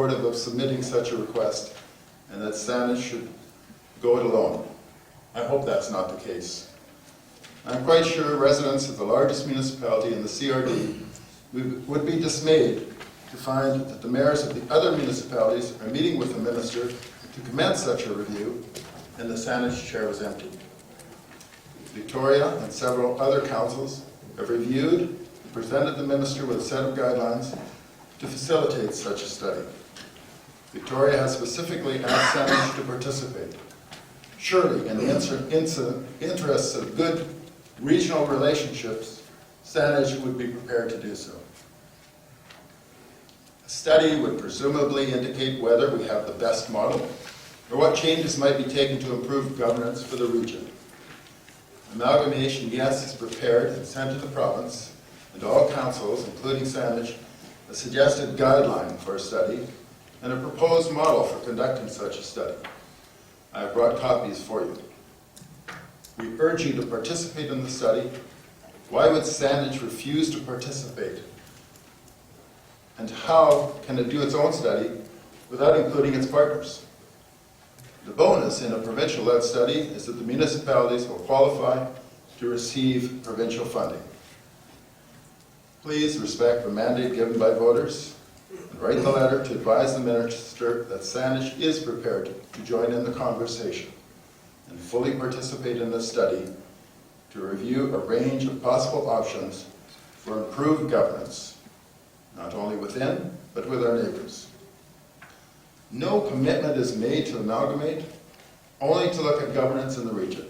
supportive of submitting such a request and that Saanich should go it alone. I hope that's not the case. I'm quite sure residents of the largest municipality in the CRD would be dismayed to find that the mayors of the other municipalities are meeting with the minister to commence such a review, and the Saanich chair was empty. Victoria and several other councils have reviewed and presented the minister with a set of guidelines to facilitate such a study. Victoria has specifically asked Saanich to participate. Surely, in the interests of good regional relationships, Saanich would be prepared to do so. A study would presumably indicate whether we have the best model or what changes might be taken to improve governance for the region. Amalgamation, yes, is prepared and sent to the province and to all councils, including Saanich, a suggested guideline for a study and a proposed model for conducting such a study. I have brought copies for you. We urge you to participate in the study. Why would Saanich refuse to participate? And how can it do its own study without including its partners? The bonus in a provincial-led study is that the municipalities will qualify to receive provincial funding. Please respect the mandate given by voters and write the letter to advise the minister that Saanich is prepared to join in the conversation and fully participate in this study to review a range of possible options for improved governance, not only within, but with our neighbors. No commitment is made to amalgamate, only to look at governance in the region.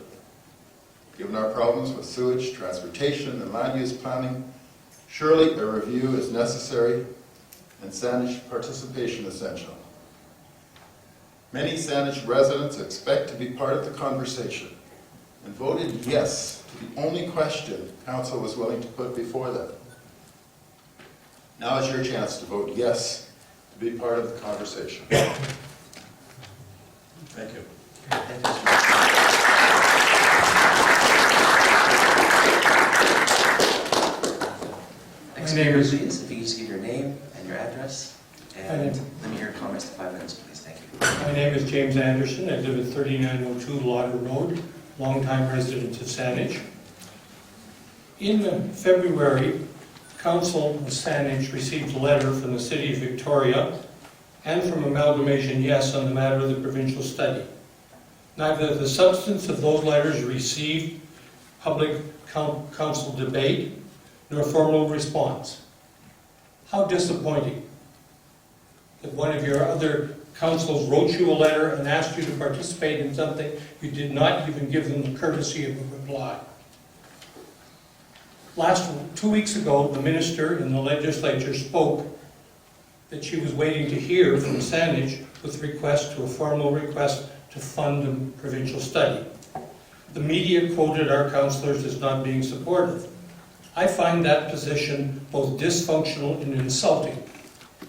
Given our problems with sewage, transportation, and land use planning, surely a review is necessary and Saanich participation essential. Many Saanich residents expect to be part of the conversation and voted yes to the only question Council was willing to put before them. Now is your chance to vote yes to be part of the conversation. Thank you. Next speaker, please, if you could just give your name and your address, and limit your comments to 5 minutes, please. Thank you. My name is James Anderson. I live at 3902 Lauder Road, longtime resident of Saanich. In February, Council of Saanich received a letter from the City of Victoria and from Amalgamation Yes on the matter of the provincial study. Neither the substance of those letters received public council debate nor formal response. How disappointing that one of your other councils wrote you a letter and asked you to participate in something you did not even give them the courtesy of a reply. 2 weeks ago, the minister in the legislature spoke that she was waiting to hear from Saanich with request to a formal request to fund a provincial study. The media quoted our councillors as not being supportive. I find that position both dysfunctional and insulting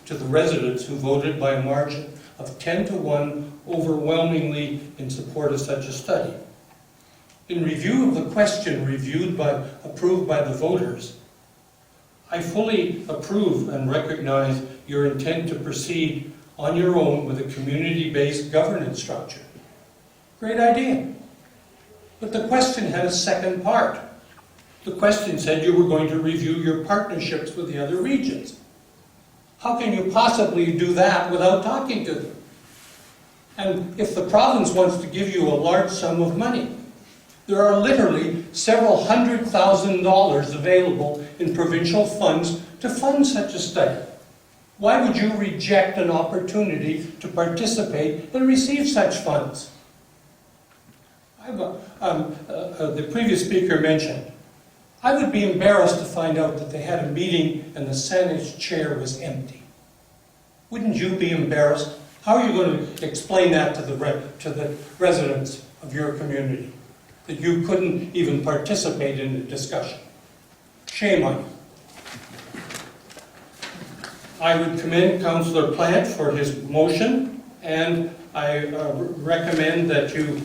to the residents who voted by a margin of 10-1 overwhelmingly in support of such a study. In review of the question approved by the voters, I fully approve and recognize your intent to proceed on your own with a community-based governance structure. Great idea. But the question had a second part. The question said you were going to review your partnerships with the other regions. How can you possibly do that without talking to them? And if the province wants to give you a large sum of money, there are literally several $100,000 available in provincial funds to fund such a study. Why would you reject an opportunity to participate and receive such funds? The previous speaker mentioned, I would be embarrassed to find out that they had a meeting and the Saanich chair was empty. Wouldn't you be embarrassed? How are you going to explain that to the residents of your community? That you couldn't even participate in the discussion? Shame on you. I would commend Councillor Plant for his motion, and I recommend that you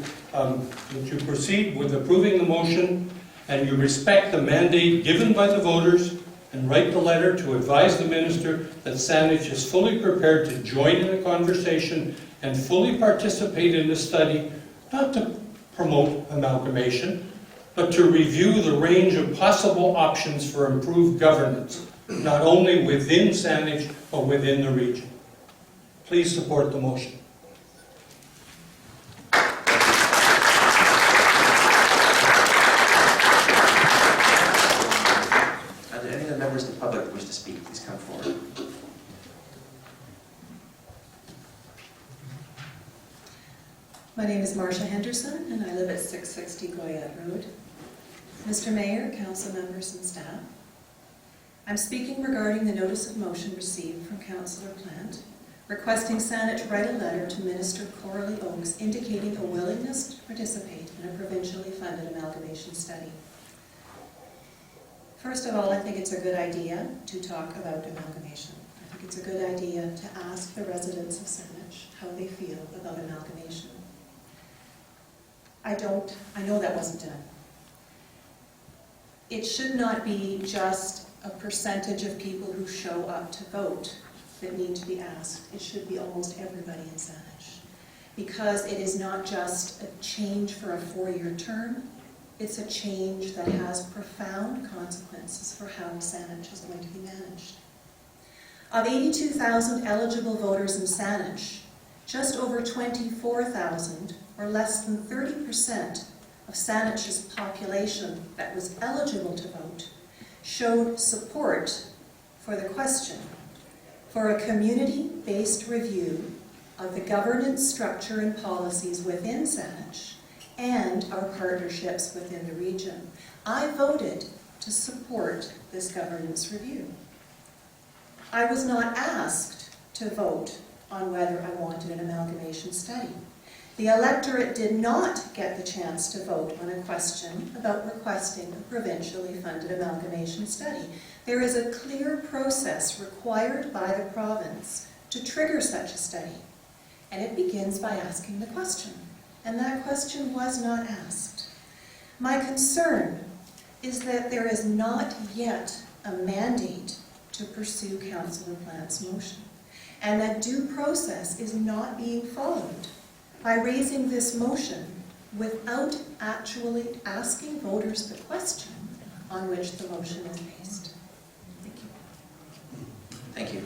proceed with approving the motion and you respect the mandate given by the voters and write the letter to advise the minister that Saanich is fully prepared to join in the conversation and fully participate in the study, not to promote amalgamation, but to review the range of possible options for improved governance, not only within Saanich, but within the region. Please support the motion. Are there any other members of the public that wish to speak? Please come forward. My name is Marcia Henderson, and I live at 660 Goyette Road. Mr. Mayor, council members, and staff, I'm speaking regarding the notice of motion received from Councillor Plant, requesting Saanich write a letter to Minister Coralie Oakes indicating a willingness to participate in a provincially funded amalgamation study. First of all, I think it's a good idea to talk about amalgamation. I think it's a good idea to ask the residents of Saanich how they feel about amalgamation. I know that wasn't done. It should not be just a percentage of people who show up to vote that need to be asked. It should be almost everybody in Saanich. Because it is not just a change for a 4-year term, it's a change that has profound consequences for how Saanich is going to be managed. Of 82,000 eligible voters in Saanich, just over 24,000, or less than 30% of Saanich's population that was eligible to vote, showed support for the question for a community-based review of the governance structure and policies within Saanich and our partnerships within the region. I voted to support this governance review. I was not asked to vote on whether I wanted an amalgamation study. The electorate did not get the chance to vote on a question about requesting a provincially funded amalgamation study. There is a clear process required by the province to trigger such a study, and it begins by asking the question, and that question was not asked. My concern is that there is not yet a mandate to pursue Councillor Plant's motion, and that due process is not being followed by raising this motion without actually asking voters the question on which the motion is based. Thank you. Thank you.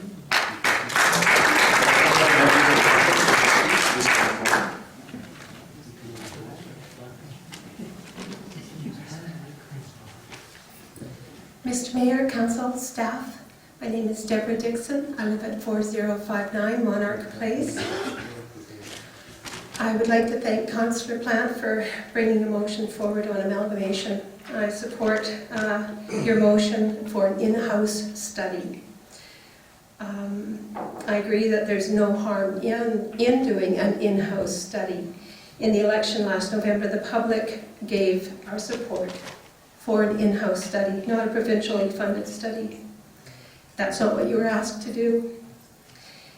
Mr. Mayor, Council, staff, my name is Deborah Dixon. I live at 4059 Monarch Place. I would like to thank Councillor Plant for bringing the motion forward on amalgamation. I support your motion for an in-house study. I agree that there's no harm in doing an in-house study. In the election last November, the public gave our support for an in-house study, not a provincially funded study. That's not what you were asked to do.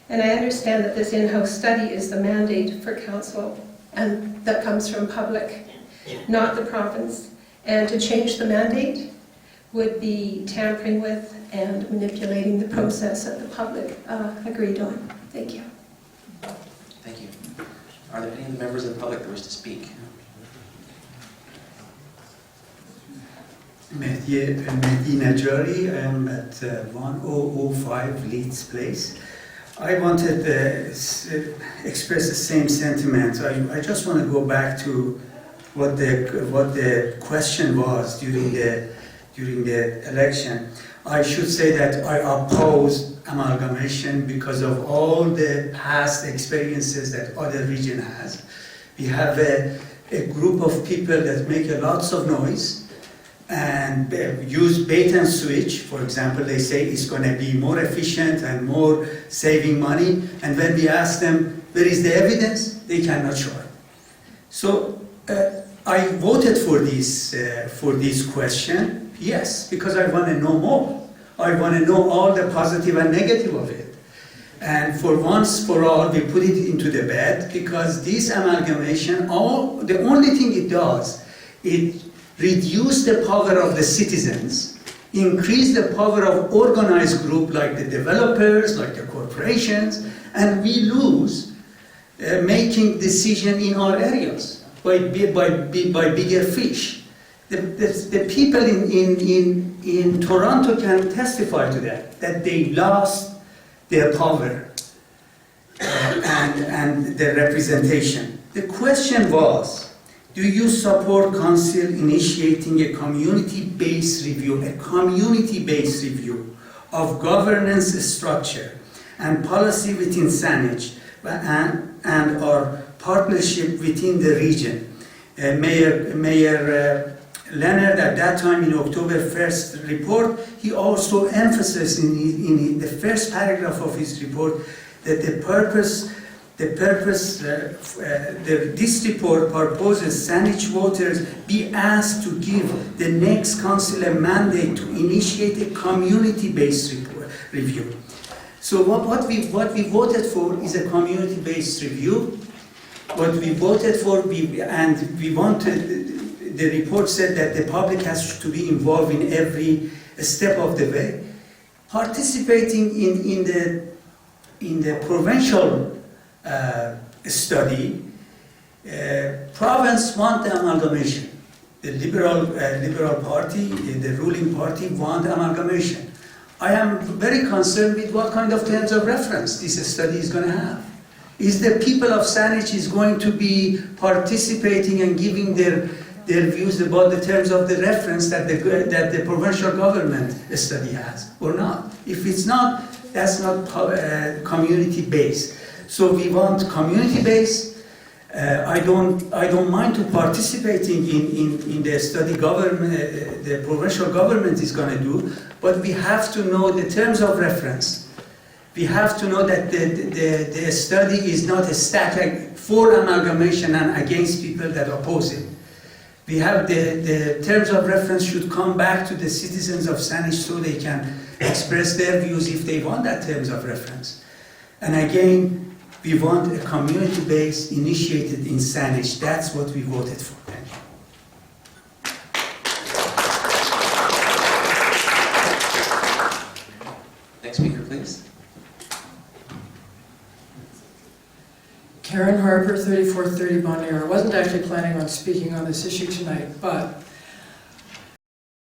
And I understand that this in-house study is the mandate for council, and that comes from public, not the province. And to change the mandate would be tampering with and manipulating the process that the public agreed on. Thank you. Thank you. Are there any of the members of the public that wish to speak? Mehdi Najari, I am at 1005 Leeds Place. I wanted to express the same sentiment. I just want to go back to what the question was during the election. I should say that I oppose amalgamation because of all the past experiences that other region has. We have a group of people that make lots of noise and use bait and switch. For example, they say it's going to be more efficient and more saving money, and when we ask them where is the evidence, they cannot show it. So I voted for this question, yes, because I want to know more. I want to know all the positive and negative of it. And for once for all, we put it into the bed, because this amalgamation, the only thing it does, it reduce the power of the citizens increase the power of organized group like the developers, like the corporations, and we lose making decision in our areas by bigger fish. The people in Toronto can testify to that they lost their power and their representation. The question was, do you support council initiating a community-based review of governance structure and policy within Saanich and our partnership within the region? Mayor Leonard, at that time in October 1st report, he also emphasized in the first paragraph of his report that this report proposes Saanich voters be asked to give the next council a mandate to initiate a community-based review. So what we voted for is a community-based review. What we voted for, we wanted. The report said that the public has to be involved in every step of the way. Participating in the provincial study, province want the amalgamation. The Liberal Party, the ruling party, want amalgamation. I am very concerned with what kind of terms of reference this study is going to have. Is the people of Saanich is going to be participating and giving their views about the terms of the reference that the provincial government study has, or not? If it's not, that's not community-based. So we want community-based. I don't mind to participating in the study the provincial government is going to do, but we have to know the terms of reference. We have to know that the study is not a static for amalgamation and against people that oppose it. We have the terms of reference should come back to the citizens of Saanich so they can express their views if they want that terms of reference. And again, we want a community-based initiated in Saanich. That's what we voted for. Thank you. Next speaker, please. Karen Harper, 3430 Bon Air. I wasn't actually planning on speaking on this issue tonight, but